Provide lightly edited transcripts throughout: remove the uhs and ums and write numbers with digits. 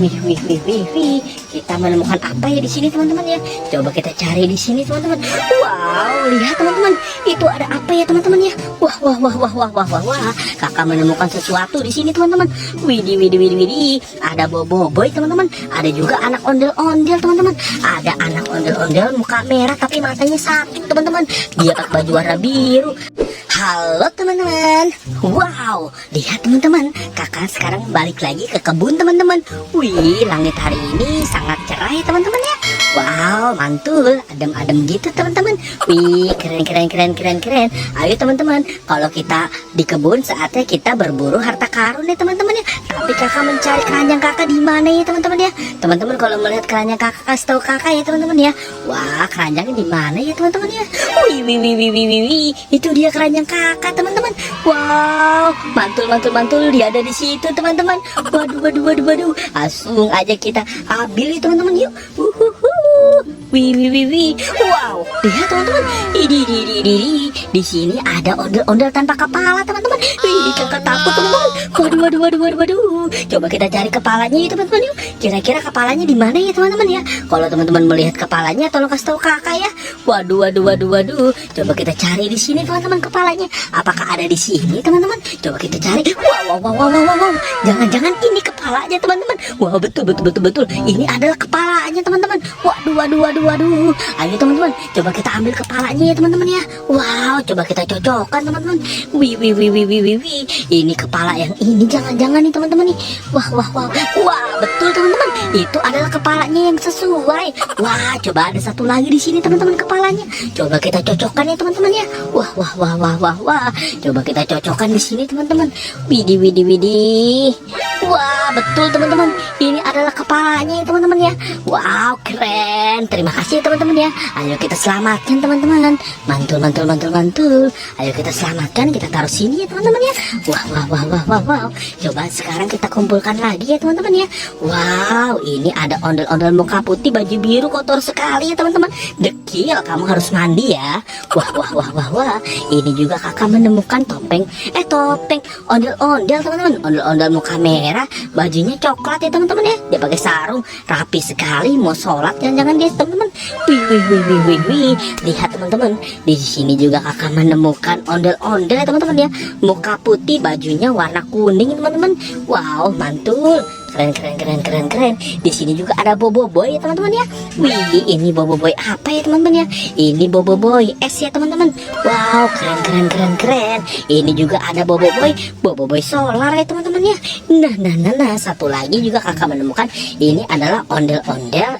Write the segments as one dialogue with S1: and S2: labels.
S1: Wih. Kita menemukan apa ya di sini teman-teman ya? Coba kita cari di sini teman-teman. Wow, lihat teman-teman. Itu ada apa ya teman-teman ya? Wah. Kakak menemukan sesuatu di sini teman-teman. Widih. Ada boboiboy teman-teman. Ada juga anak ondel-ondel teman-teman. Ada anak ondel-ondel muka merah tapi matanya sakit teman-teman. Dia pakai baju warna biru. Halo teman-teman. Wow, lihat teman-teman, kakak sekarang balik lagi ke kebun teman-teman. Wih, langit hari ini sangat cerah ya teman-teman ya. Wow, mantul, adem-adem gitu teman-teman. Wih, keren. Ayo teman-teman, kalau kita di kebun saatnya kita berburu harta karun ya teman-teman ya. Tapi kakak mencari keranjang kakak di mana ya teman-teman ya. Teman-teman kalau melihat keranjang kakak kasih tahu kakak ya teman-teman ya. Wah, keranjangnya di mana ya teman-teman ya. Wih, itu dia keranjang kakak teman-teman. Wow, mantul, dia ada di situ teman-teman. Waduh, langsung aja kita ambil ya teman-teman yuk. Wih. Wow, lihat teman-teman. Di sini ada ondel-ondel tanpa kepala teman-teman. Wih, kakak takut teman-teman. Waduh. Coba kita cari kepalanya ya teman-teman yuk. Kira-kira kepalanya di mana ya teman-teman ya? Kalau teman-teman melihat kepalanya, tolong kasih tahu kakak ya. Waduh. Coba kita cari di sini teman-teman kepalanya. Apakah ada di sini teman-teman? Coba kita cari. Wow. Jangan-jangan ini kepalanya teman-teman. Wah, betul. Ini adalah kepalanya teman-teman. Waduh. Ayo teman-teman, coba kita ambil kepalanya ya teman-teman ya. Wow, coba kita cocokkan teman-teman. Wih. Ini kepala yang ini jangan-jangan nih teman-teman nih. Wah, betul teman-teman. Itu adalah kepalanya yang sesuai. Wah, coba ada satu lagi di sini teman-teman kepalanya. Coba kita cocokkan ya teman-teman ya. Wah. Coba kita cocokkan di sini teman-teman. Widih. Wah, betul teman-teman. Ini adalah kepalanya ya teman-teman ya. Wow, keren. Terima kasih teman-teman ya. Ayo kita selamatkan teman-teman. Mantul. Ayo kita selamatkan, kita taruh sini ya teman-teman ya. Wow. Coba sekarang kita kumpulkan lagi ya teman-teman ya. Wow, ini ada ondel-ondel muka putih baju biru kotor sekali ya teman-teman. Dekil, kamu harus mandi ya. Wah. Ini juga kakak menemukan topeng ondel-ondel teman-teman. Ondel-ondel muka merah, bajunya coklat ya teman-teman ya. Dia pakai sarung, rapi sekali. Mau sholat jangan-jangan dia teman-teman. Wih. Lihat teman-teman, di sini juga kakak menemukan ondel-ondel ya teman-teman ya. Muka putih, bajunya warna kuning teman-teman. Wow, mantul. Keren. Di sini juga ada boboiboy ya teman-teman ya. Wih, ini boboiboy apa ya teman-teman ya? Ini boboiboy es ya teman-teman. Wow, keren. Ini juga ada boboiboy solar ya teman-teman ya. Nah, satu lagi juga kakak menemukan ini adalah ondel-ondel.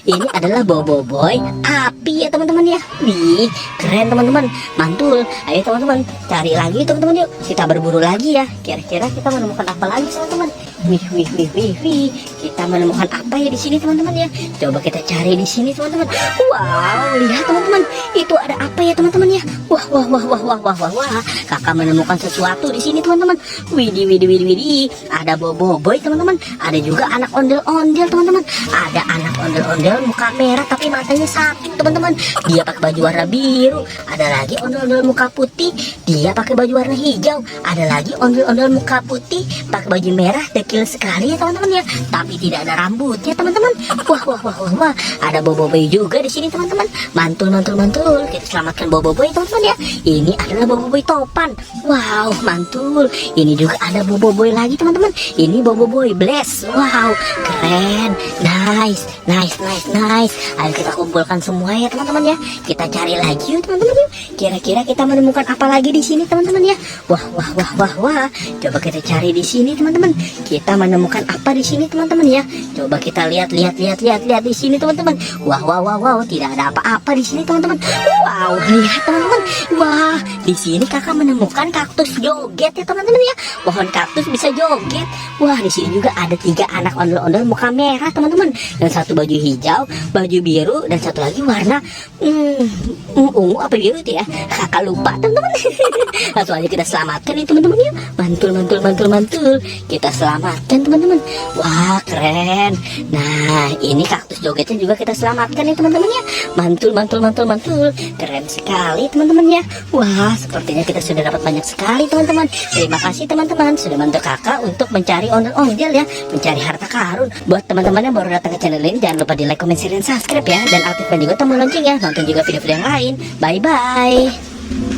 S1: Ini adalah boboiboy api ya teman-teman ya. Wih, keren teman-teman, mantul. Ayo teman-teman, cari lagi teman-teman yuk. Kita berburu lagi ya. Kira-kira kita menemukan apa lagi teman-teman? Wih. Kita menemukan apa ya di sini teman-teman ya? Coba kita cari di sini teman-teman. Wow, lihat teman-teman. Itu ada apa ya teman-teman ya? Wah. Kakak menemukan sesuatu di sini teman-teman. Widih. Ada boboiboy teman-teman. Ada juga anak ondel-ondel teman-teman. Ada anak ondel-ondel muka merah tapi matanya sakit teman-teman. Dia pakai baju warna biru. Ada lagi ondel-ondel muka putih. Dia pakai baju warna hijau. Ada lagi ondel-ondel muka putih pakai baju merah. Dekil sekali ya teman-teman ya. Tapi tidak ada rambutnya teman-teman. Wah. Ada boboiboy juga di sini teman-teman. Mantul. Kita selamatkan boboiboy teman-teman ya. Ini adalah boboiboy topan. Wow, mantul. Ini juga ada boboiboy lagi teman-teman. Ini boboiboy blast. Wow, keren. Nice. Ayo kita kumpulkan semua ya teman-teman ya. Kita cari lagi yuk teman-teman yuk. Kira-kira kita menemukan apa lagi di sini teman-teman ya. Wah. Coba kita cari di sini teman-teman. Kita menemukan apa di sini teman-teman ya. Coba kita lihat di sini teman-teman. Wow, tidak ada apa-apa di sini teman-teman. Wow, lihat teman-teman. Wah, di sini kakak menemukan kaktus joget ya teman-teman ya. Pohon kaktus bisa joget. Wah, di sini juga ada 3 anak ondel-ondel muka merah teman-teman. Dan satu baju hijau, baju biru, dan satu lagi warna ungu apa biru itu ya. Kakak lupa teman-teman. Langsung aja kita selamatkan ya teman-teman ya. Mantul. Kita selamat selamatkan teman-teman. Wah keren. Nah ini kaktus jogetnya juga kita selamatkan ya teman-teman ya. Mantul mantul mantul mantul. Keren sekali teman-teman ya. Wah sepertinya kita sudah dapat banyak sekali teman-teman. Terima kasih teman-teman sudah bantu kakak untuk mencari ondel-ondel ya, mencari harta karun. Buat teman-teman yang baru datang ke channel ini, jangan lupa di like, comment, share, dan subscribe ya, dan aktifkan juga tombol lonceng ya. Nonton juga video-video yang lain. Bye bye.